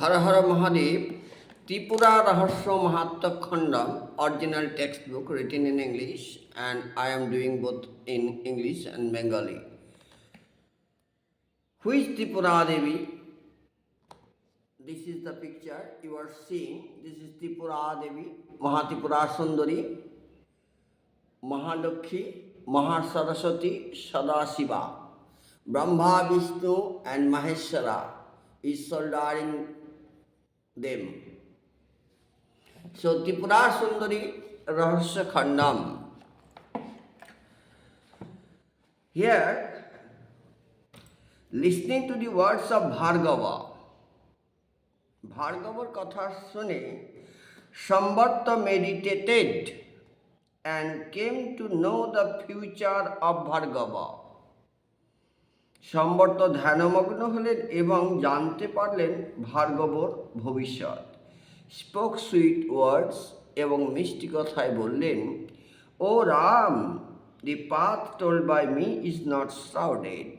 Her her Mahadev Tripura Rahasya Mahatma Khandam, original textbook written in English, and I am doing both in English and Bengali. Who is Tripura Devi? This is the picture you are seeing. This is Tripura Devi, Mahatripura Sundari, Mahalakshmi, Mahasaraswati, Sadashiva, Brahma, Vishnu, and Maheshwara is soldering them. So Tripura Sundari Rahasya Khandam. Here, listening to the words of Bhargava, Bhargava's কথা শুনে Samvarta meditated and came to know the future of Bhargava. সম্বর্ত ধ্যানমগ্ন হলেন এবং জানতে পারলেন ভার্গবর ভবিষ্যৎ। Spoke sweet ওয়ার্ডস এবং মিষ্টি কথায় বললেন, ও Ram, the path told by me is not shrouded.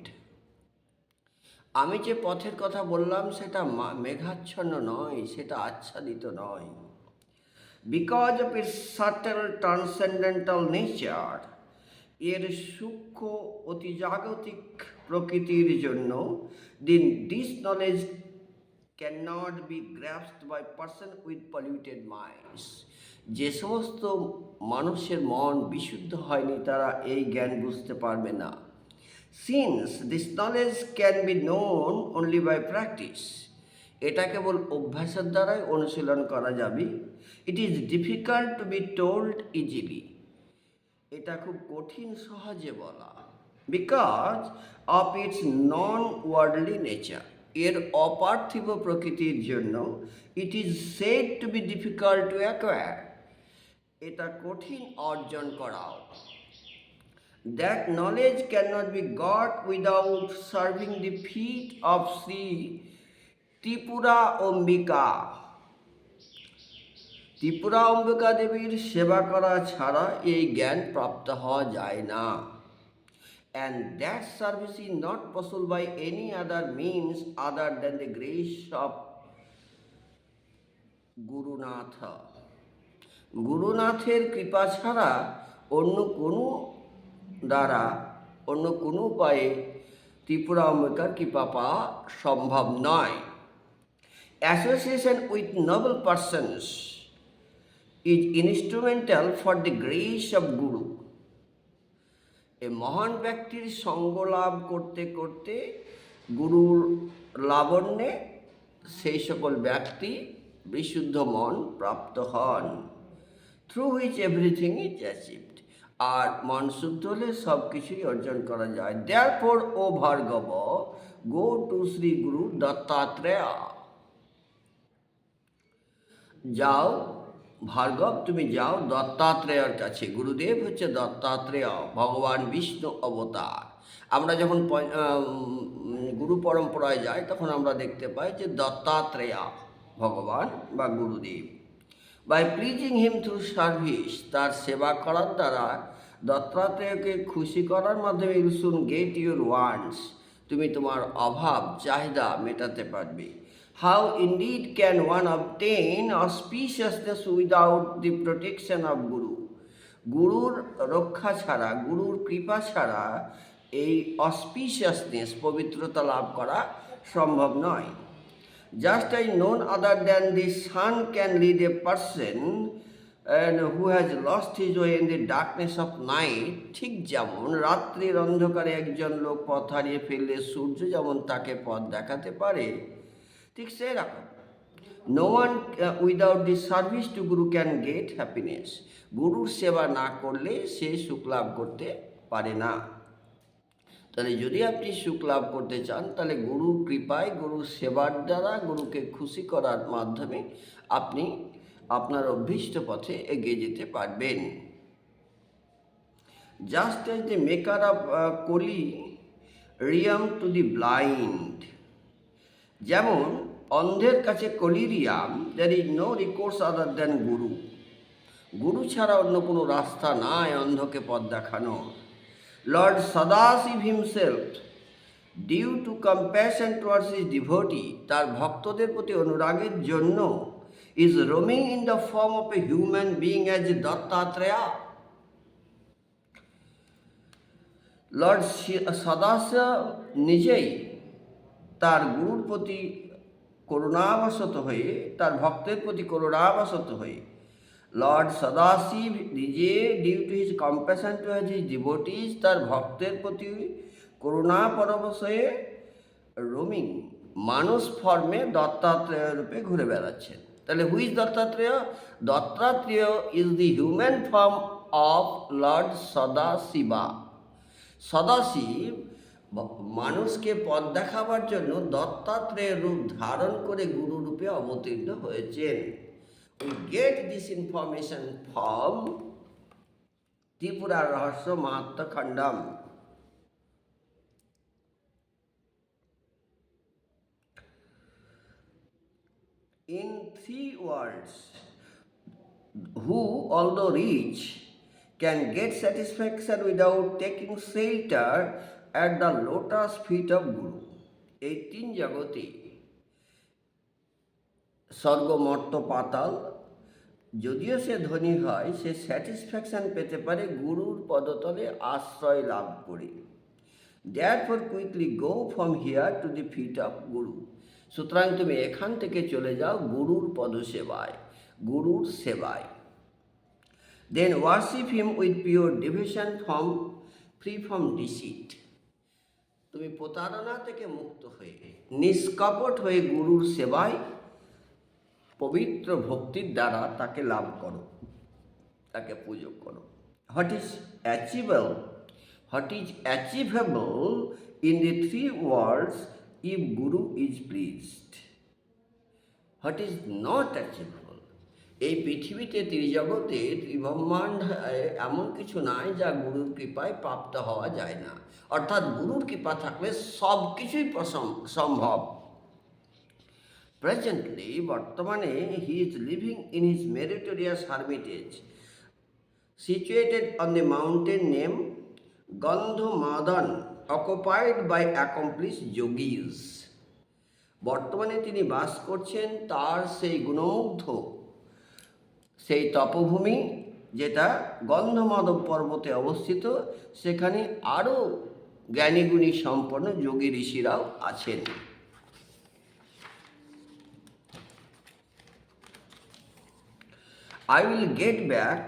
আমি যে পথের কথা বললাম সেটা মেঘাচ্ছন্ন নয়, সেটা আচ্ছাদিত নয়। Because of its subtle transcendental nature, এর সূক্ষ্ম অতিজাগতিক প্রকৃতির জন্য this knowledge can not be grasped by person with polluted minds. যে সমস্ত মানুষের মন বিশুদ্ধ হয়নি তারা এই জ্ঞান বুঝতে পারবে না। Since this knowledge can be known only by practice, এটা কেবল অভ্যাসের দ্বারাই অনুশীলন করা যাবে। It is difficult to be told easily, এটা খুব কঠিন সহজে বলা। Because of its non worldly nature, এর অপার্থিব প্রকৃতির জন্য it is said to be difficult to acquire, এটা কঠিন অর্জন করাও। That knowledge can not be got without serving the feet of Shri Tripura Ambika. Tripura Ambika দেবীর সেবা করা ছাড়া এই জ্ঞান প্রাপ্ত হওয়া যায় না। And that service is not possible by any other means other than the grace of গুরুনাথা। গুরুনাথের কৃপা ছাড়া অন্য কোনো উপায়ে ত্রিপুরা অম্বিকার কৃপা পাওয়া সম্ভব নয়। Association with noble persons is instrumental for the grace of Guru. এই মহান ব্যক্তির সঙ্গ লাভ করতে করতে গুরুর লাবণ্যে সেই সকল ব্যক্তি বিশুদ্ধ মন প্রাপ্ত হন। Through which everything is achieved, আর মন শুদ্ধ হলে সব কিছুই অর্জন করা যায়। Therefore O Bhargava, go to Shri guru Dattatreya. যাও ভার্গব, তুমি যাও দত্তাত্রেয়র কাছে। গুরুদেব হচ্ছে দত্তাত্রেয়, ভগবান বিষ্ণু অবতার। আমরা যখন গুরু পরম্পরায় যাই তখন আমরা দেখতে পাই যে দত্তাত্রেয়া ভগবান বা গুরুদেব। By pleasing him through service, তার সেবা করার দ্বারা দত্তাত্রেয়কে খুশি করার মাধ্যমে you soon get your wants, তুমি তোমার অভাব চাহিদা মেটাতে পারবে। How indeed can one obtain auspiciousness without the protection of Guru? গুরুর রক্ষা ছাড়া, গুরুর কৃপা ছাড়া এই অসপিশিয়াসনেস, পবিত্রতা লাভ করা সম্ভব নয়। Just as none other than the sun can lead a person who has lost his way in the darkness of night, ঠিক যেমন রাত্রির অন্ধকারে একজন লোক পথ হারিয়ে ফেললে সূর্য যেমন তাকে পথ দেখাতে পারে, ঠিক সেরকম no one without the service to guru can get happiness. গুরুর সেবা না করলে সে সুখ লাভ করতে পারে না। তাহলে যদি আপনি সুখ লাভ করতে চান তাহলে গুরুর কৃপায়, গুরুর সেবার দ্বারা, গুরুকে খুশি করার মাধ্যমে আপনি আপনার অভীষ্ট পথে এগিয়ে যেতে পারবেন। Just as the maker of collyrium to the blind, যেমন অন্ধের কাছে collyrium, there is no recourse other than guru. গুরু ছাড়া অন্য কোনো রাস্তা নাই অন্ধকে পথ দেখানো। Lord Sadashiv himself due to compassion towards his devotee, তার ভক্তদের প্রতি অনুরাগের জন্য, is roaming in the form of a human being as Dattatreya. Lord Sadashiv নিজেই তার গুরুর প্রতি করুণাবশত হয়ে, তার ভক্তের প্রতি করুণাবশত হয়ে, লর্ড সদাশিব নিজে due to his compassion to his devotees, তার ভক্তের প্রতি করুণা পরবশ হয়ে রোমিং মানুষ ফর্মে দত্তাত্রেয় রূপে ঘুরে বেড়াচ্ছেন। তাহলে who's Dattatreya? Dattatreya is the human form of Lord Sadashiva. Sadashiv মানুষকে পথ দেখাবার জন্য দত্তাত্রেয় রূপ ধারণ করে গুরু রূপে অবতীর্ণ হয়েছেন। We get this information from Tripura রহস্য মাহাত্ম্য খণ্ডম। In 3 words, who, although rich, can get satisfaction without taking shelter at the lotus feet of Guru. এই 3 জগতে, স্বর্গ মর্ত্য পাতাল, যদিও সে ধনী হয়, সে স্যাটিসফ্যাকশন পেতে পারে গুরুর পদতলে আশ্রয় লাভ করে। Therefore quickly go from here to the feet of Guru. সুতরাং তুমি এখান থেকে চলে যাও গুরুর পদসেবায়, গুরুর সেবায়। Then worship him with pure devotion, free from deceit. তুমি প্রতারণা থেকে মুক্ত হয়ে নিষ্কপট হয়ে গুরুর সেবায় পবিত্র ভক্তির দ্বারা তাকে লাভ করো, তাকে পুজো করো। What is achievable in the 3 worlds if Guru is pleased? What is not achievable? এই পৃথিবীতে, ত্রিজগতে, ত্রিব্রহ্মাণ্ড এমন কিছু নাই যা গুরুর কৃপায় প্রাপ্ত হওয়া যায় না। অর্থাৎ গুরুর কৃপা থাকলে সব কিছুই সম্ভব। Presently, বর্তমানে, he is living in his meritorious hermitage, situated on the mountain named Gandhamadan, occupied by accomplished yogis. বর্তমানে তিনি বাস করছেন তার সেই গুণমুগ্ধ সেই তপভূমি, যেটা গন্ধমাদব পর্বতে অবস্থিত। সেখানে আরও জ্ঞানীগুণী সম্পন্ন যোগী ঋষিরাও আছেন। I will get back,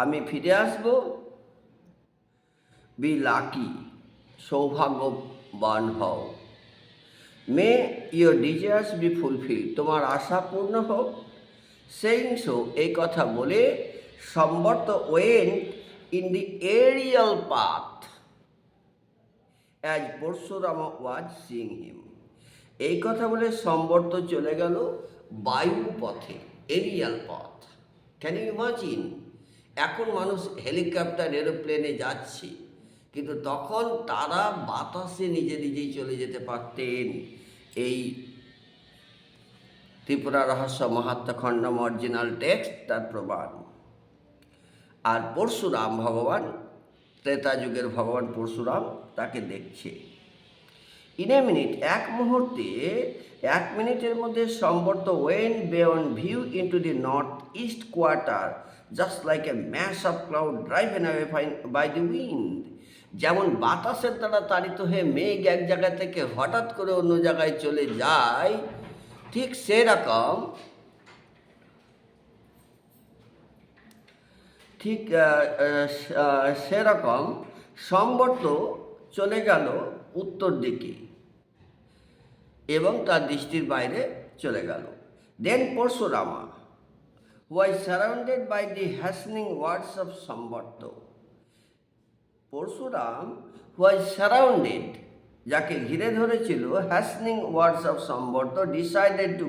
আমি ফিরে আসব। Be lucky, সৌভাগ্যবান হও। May your desires be fulfilled, তোমার আশা পূর্ণ হোক। Saying so, এই কথা বলে সম্বর্ত went in the aerial path as Parshurama was seeing him. এই কথা বলে সম্বর্ত চলে গেল বায়ু পথে, এরিয়াল পথ। Can you imagine? এখন মানুষ হেলিকপ্টার, এরোপ্লেনে যাচ্ছে, কিন্তু তখন তারা বাতাসে নিজে নিজেই চলে যেতে পারতেন। এই ত্রিপুরা রহস্য মাহাত্ম্য খণ্ডম অরিজিনাল টেক্সট তার প্রমাণ। আর পরশুরাম ভগবান, ত্রেতা যুগের ভগবান পরশুরাম তাকে দেখছে। ইন এ মিনিট, এক মুহূর্তে, 1 মিনিটের মধ্যে Samvarta went beyond view into the north east quarter, just like a mass of cloud driven away by the wind. যেমন বাতাসের দ্বারা তাড়িত হয়ে মেঘ এক জায়গা থেকে হঠাৎ করে অন্য জায়গায় চলে যায়, ঠিক সেরকম সম্বর্ত চলে গেল উত্তর দিকে এবং তার দৃষ্টির বাইরে চলে গেল। দেন পরশুরামা was surrounded by the hastening words of সম্বর্ত। Parashuram was surrounded, যাকে ঘিরে ধরেছিল, hastening words of সম্বর্ত, decided to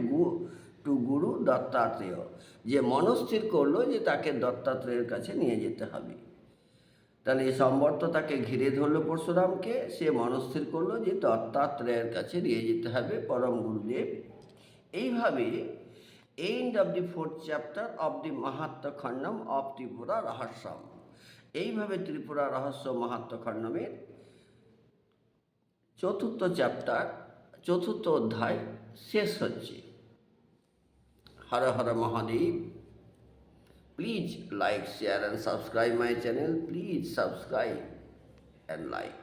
গুরু দত্তাত্রেয়, যে মনস্থির করলো যে তাকে দত্তাত্রেয়ের কাছে নিয়ে যেতে হবে। তাহলে এই সম্বর্ত তাকে ঘিরে ধরলো পরশুরামকে, সে মনস্থির করলো যে দত্তাত্রেয়ের কাছে নিয়ে যেতে হবে পরম গুরুদেব। এইভাবে end of the 4th chapter of the মাহাত্ম্য খণ্ডম অফ ত্রিপুরা রহস্যম। এইভাবে ত্রিপুরা রহস্য মাহাত্ম্য খণ্ডমের চতুর্থ চ্যাপ্টার, চতুর্থ অধ্যায় শেষ হচ্ছে। Har Har Mahadev. Please like, share and subscribe my channel. Please subscribe and like.